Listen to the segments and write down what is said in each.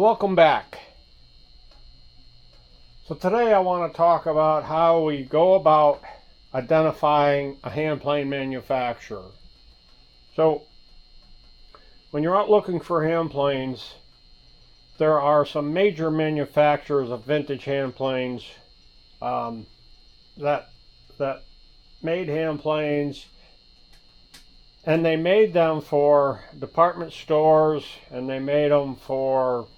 welcome back. So today I want to talk about how we go about identifying a hand plane manufacturer. So when you're out looking for hand planes, there are some major manufacturers of vintage hand planes that made hand planes, and they made them for department stores, and they made them for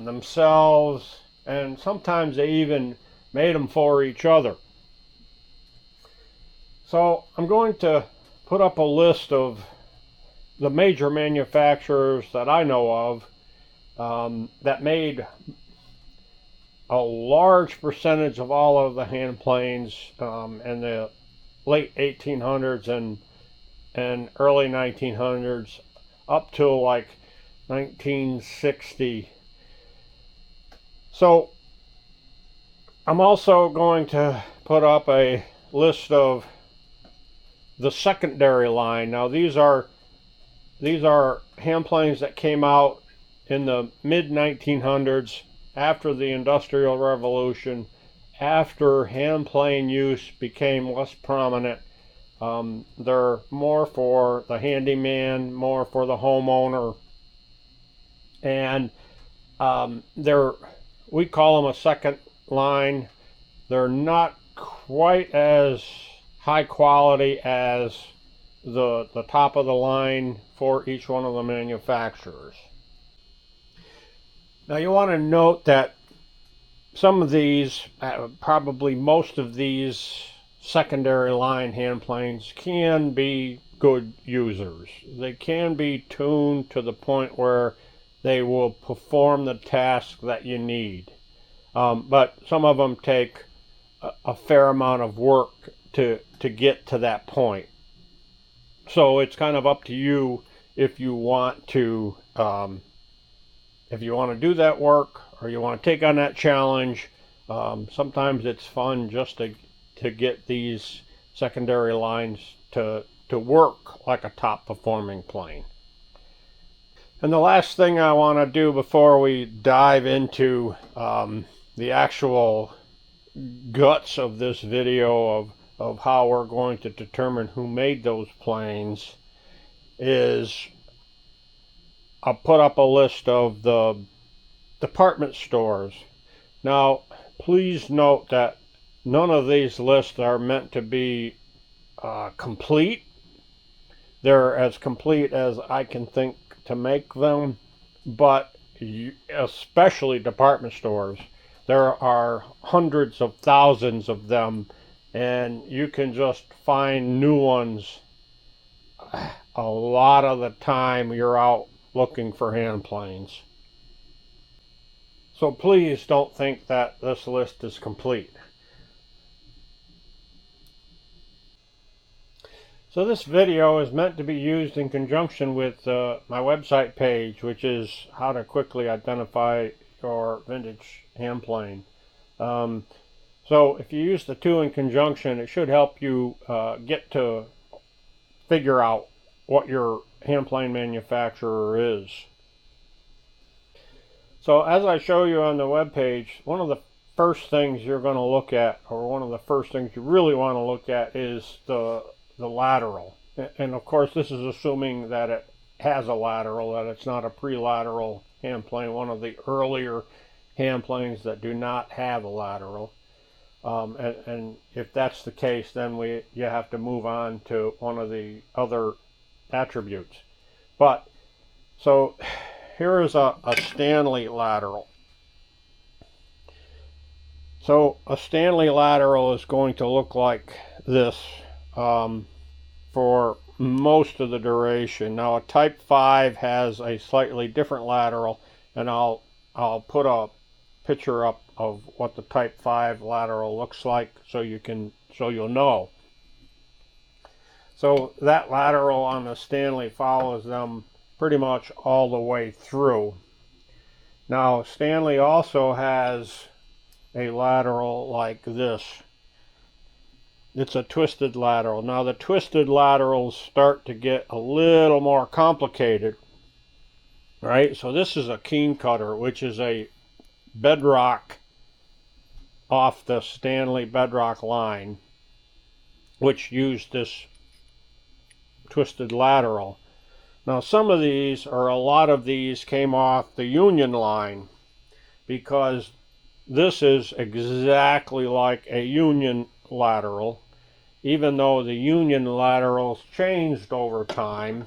themselves, and sometimes they even made them for each other. So I'm going to put up a list of the major manufacturers that I know of that made a large percentage of all of the hand planes in the late 1800s and early 1900s up to like 1960. So I'm also going to put up a list of the secondary line. Now these are hand planes that came out in the mid 1900s, after the Industrial Revolution, after hand plane use became less prominent. They're more for the handyman, more for the homeowner, and we call them a second line. They're not quite as high quality as the top of the line for each one of the manufacturers. Now you want to note that some of these, probably most of these secondary line hand planes can be good users. They can be tuned to the point where they will perform the task that you need. But some of them take a fair amount of work to get to that point. So it's kind of up to you if you want to do that work, or you want to take on that challenge. Sometimes it's fun just to get these secondary lines to work like a top performing plane. And the last thing I want to do before we dive into the actual guts of this video of how we're going to determine who made those planes is I'll put up a list of the department stores. Now please note that none of these lists are meant to be complete. They're as complete as I can think to make them, but especially department stores, there are hundreds of thousands of them, and you can just find new ones a lot of the time you're out looking for hand planes. So please don't think that this list is complete. So this video is meant to be used in conjunction with my website page, which is how to quickly identify your vintage hand plane. So if you use the two in conjunction, it should help you get to figure out what your hand plane manufacturer is. So as I show you on the web page, one of the first things you're going to look at, or one of the first things you really want to look at, is the lateral. And of course this is assuming that it has a lateral, that it's not a pre-lateral hand plane, one of the earlier hand planes that do not have a lateral. And if that's the case, then you have to move on to one of the other attributes. But so here is a Stanley lateral. So a Stanley lateral is going to look like this for most of the duration. Now a Type 5 has a slightly different lateral, and I'll put a picture up of what the Type 5 lateral looks like so you'll know. So that lateral on the Stanley follows them pretty much all the way through. Now Stanley also has a lateral like this. It's a twisted lateral. Now the twisted laterals start to get a little more complicated. right? So this is a keen cutter, which is a bedrock off the Stanley bedrock line, which used this twisted lateral. Now some of these, or a lot of these, came off the Union line because this is exactly like a Union lateral. Even though the Union laterals changed over time,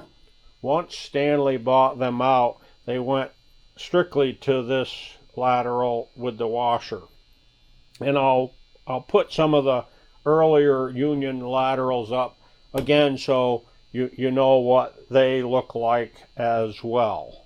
once Stanley bought them out, they went strictly to this lateral with the washer. And I'll put some of the earlier Union laterals up again so you know what they look like as well.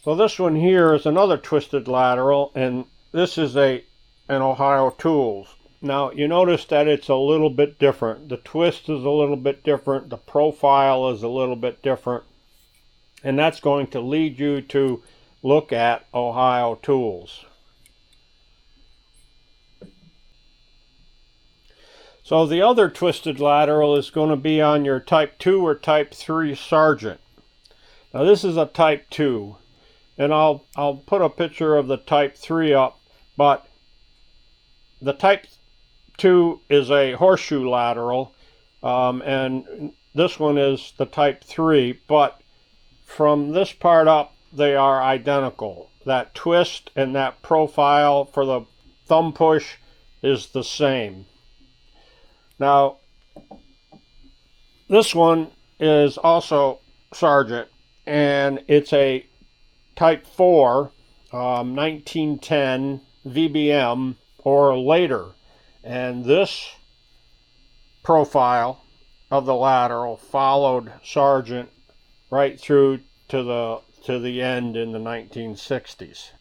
So this one here is another twisted lateral, and this is an Ohio Tools. Now you notice that it's a little bit different. The twist is a little bit different. The profile is a little bit different. And that's going to lead you to look at Ohio Tools. So the other twisted lateral is going to be on your Type 2 or Type 3 Sargent. Now this is a Type 2, and I'll put a picture of the Type 3 up, but the Type 2 is a horseshoe lateral, and this one is the Type 3, but from this part up, they are identical. That twist and that profile for the thumb push is the same. Now, this one is also Sargent, and it's a Type 4, 1910 VBM or later. And this profile of the lateral followed Sargent right through to the end in the 1960s.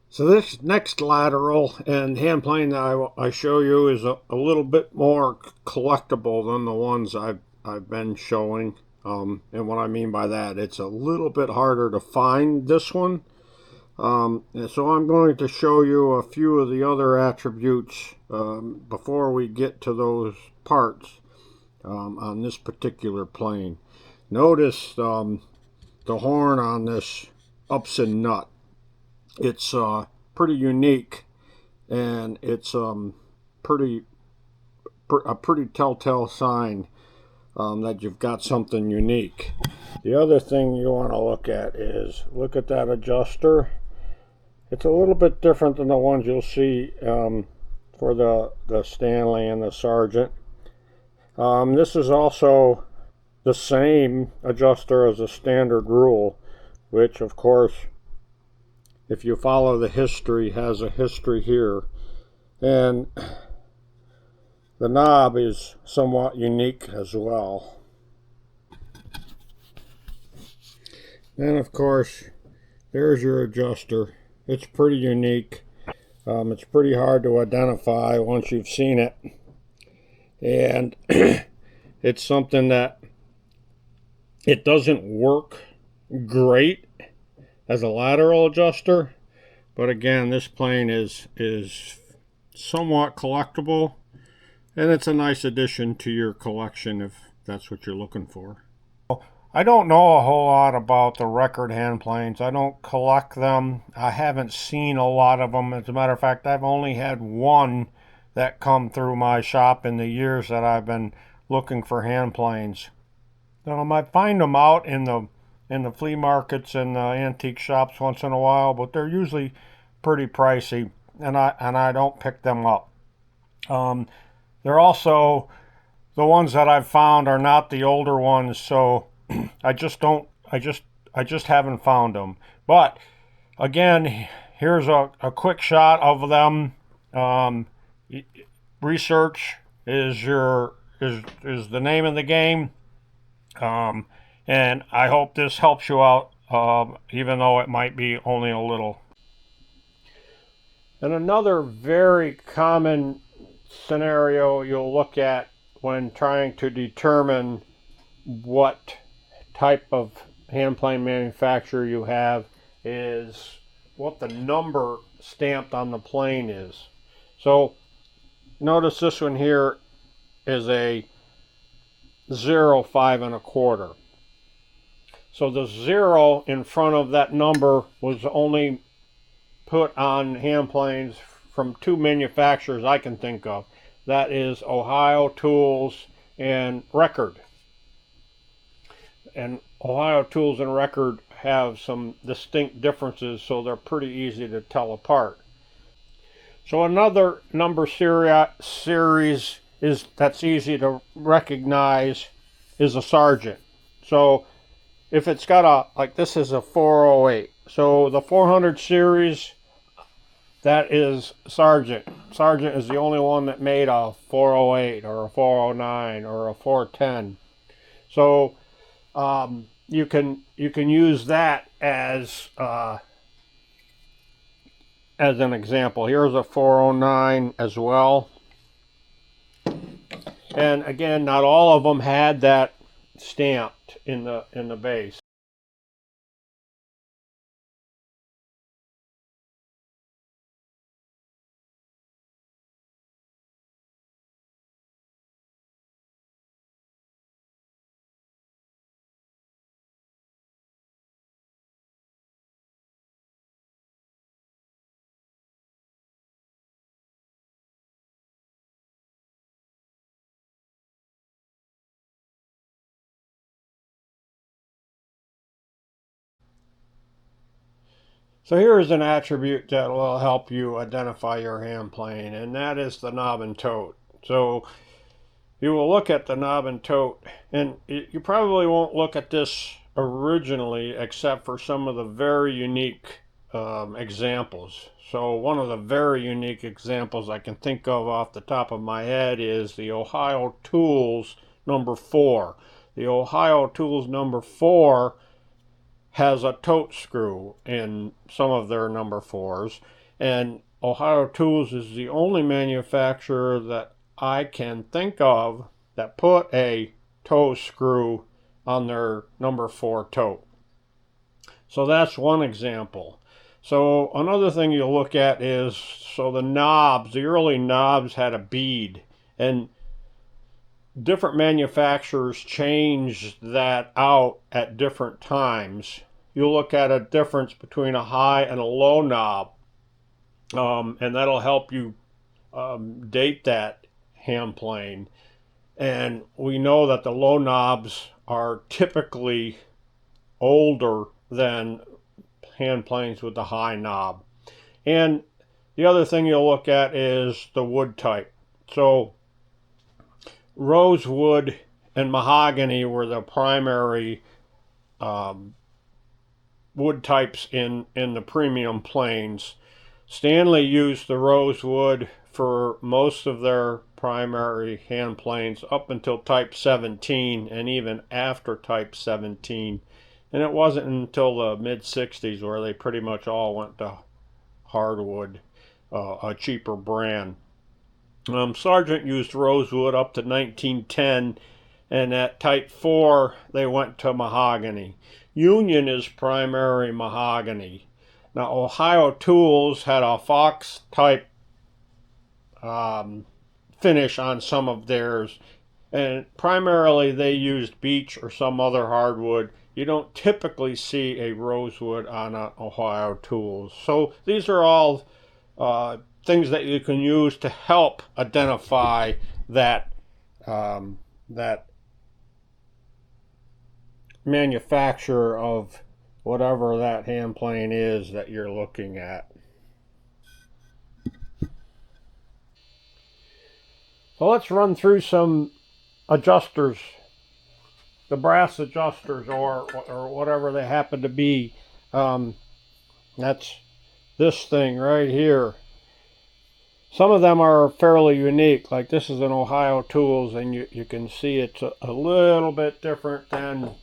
So this next lateral and hand plane that I show you is a little bit more collectible than the ones I've been showing. And what I mean by that, it's a little bit harder to find this one. And so I'm going to show you a few of the other attributes before we get to those parts on this particular plane. Notice the horn on this Upson nut. It's pretty unique, and it's a pretty telltale sign that you've got something unique. The other thing you want to look at is look at that adjuster. It's a little bit different than the ones you'll see for the Stanley and the Sargent. This is also the same adjuster as a standard rule, which of course, if you follow the history, has a history here. And the knob is somewhat unique as well. And of course, there's your adjuster. It's pretty unique. It's pretty hard to identify once you've seen it. And it's something that it doesn't work great as a lateral adjuster, but again, this plane is somewhat collectible, and it's a nice addition to your collection if that's what you're looking for. I don't know a whole lot about the record hand planes. I don't collect them. I haven't seen a lot of them. As a matter of fact, I've only had one that come through my shop in the years that I've been looking for hand planes. I find them out in the flea markets and the antique shops once in a while, but they're usually pretty pricey, and I don't pick them up. They're also, the ones that I've found are not the older ones, so I just haven't found them. But again, here's a quick shot of them. Research is your is the name of the game. And I hope this helps you out, even though it might be only a little. And another very common scenario you'll look at when trying to determine what type of hand plane manufacturer you have is what the number stamped on the plane is. So notice this one here is a 0, 5 1/4. So the 0 in front of that number was only put on hand planes from 2 manufacturers I can think of. That is Ohio Tools and Record. And Ohio Tools and Record have some distinct differences, so they're pretty easy to tell apart. So another number series is that's easy to recognize is a Sargent. So if it's got a, like this is a 408. So the 400 series, that is Sargent. Sargent is the only one that made a 408 or a 409 or a 410. So you can use that as an example. Here's a 409 as well. And again, not all of them had that stamped in the base. So here is an attribute that will help you identify your hand plane, and that is the knob and tote. So you will look at the knob and tote, and you probably won't look at this originally except for some of the very unique examples. So one of the very unique examples I can think of off the top of my head is the Ohio Tools number 4. The Ohio Tools number 4 has a tote screw in some of their number 4s, and Ohio Tools is the only manufacturer that I can think of that put a toe screw on their number 4 tote. So that's one example. So another thing you'll look at is, so the knobs, the early knobs had a bead, and different manufacturers changed that out at different times. You'll look at a difference between a high and a low knob, and that'll help you date that hand plane. And we know that the low knobs are typically older than hand planes with the high knob. And the other thing you'll look at is the wood type. So rosewood and mahogany were the primary wood types in the premium planes. Stanley used the rosewood for most of their primary hand planes up until Type 17 and even after Type 17. And it wasn't until the mid-60s where they pretty much all went to hardwood, a cheaper brand. Sargent used rosewood up to 1910, and at Type 4 they went to mahogany. Union is primary mahogany. Now Ohio Tools had a fox type finish on some of theirs, and primarily they used beech or some other hardwood. You don't typically see a rosewood on an Ohio Tools. So these are all things that you can use to help identify that that manufacturer of whatever that hand plane is that you're looking at. So let's run through some adjusters, the brass adjusters or whatever they happen to be. That's this thing right here. Some of them are fairly unique, like this is an Ohio Tools, and you can see it's a little bit different than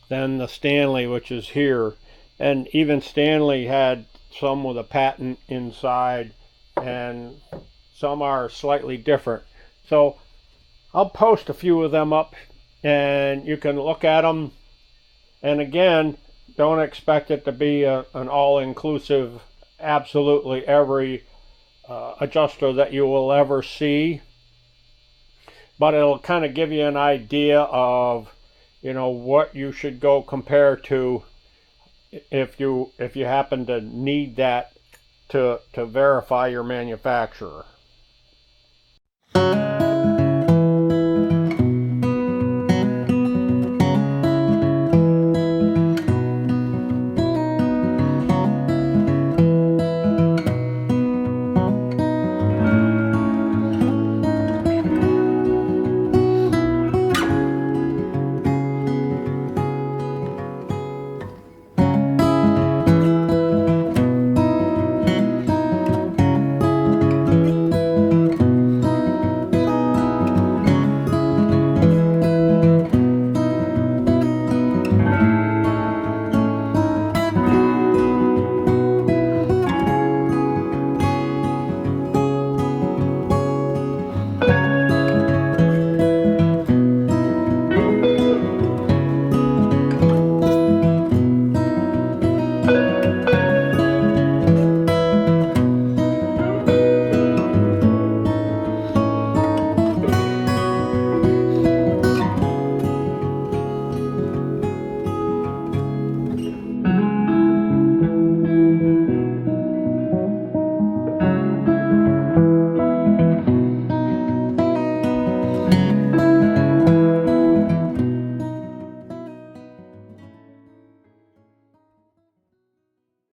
the Stanley, which is here. And even Stanley had some with a patent inside, and some are slightly different. So I'll post a few of them up, and you can look at them. And again, don't expect it to be an all-inclusive, absolutely every adjuster that you will ever see, but it'll kind of give you an idea of, what you should go compare to if you happen to need that to verify your manufacturer.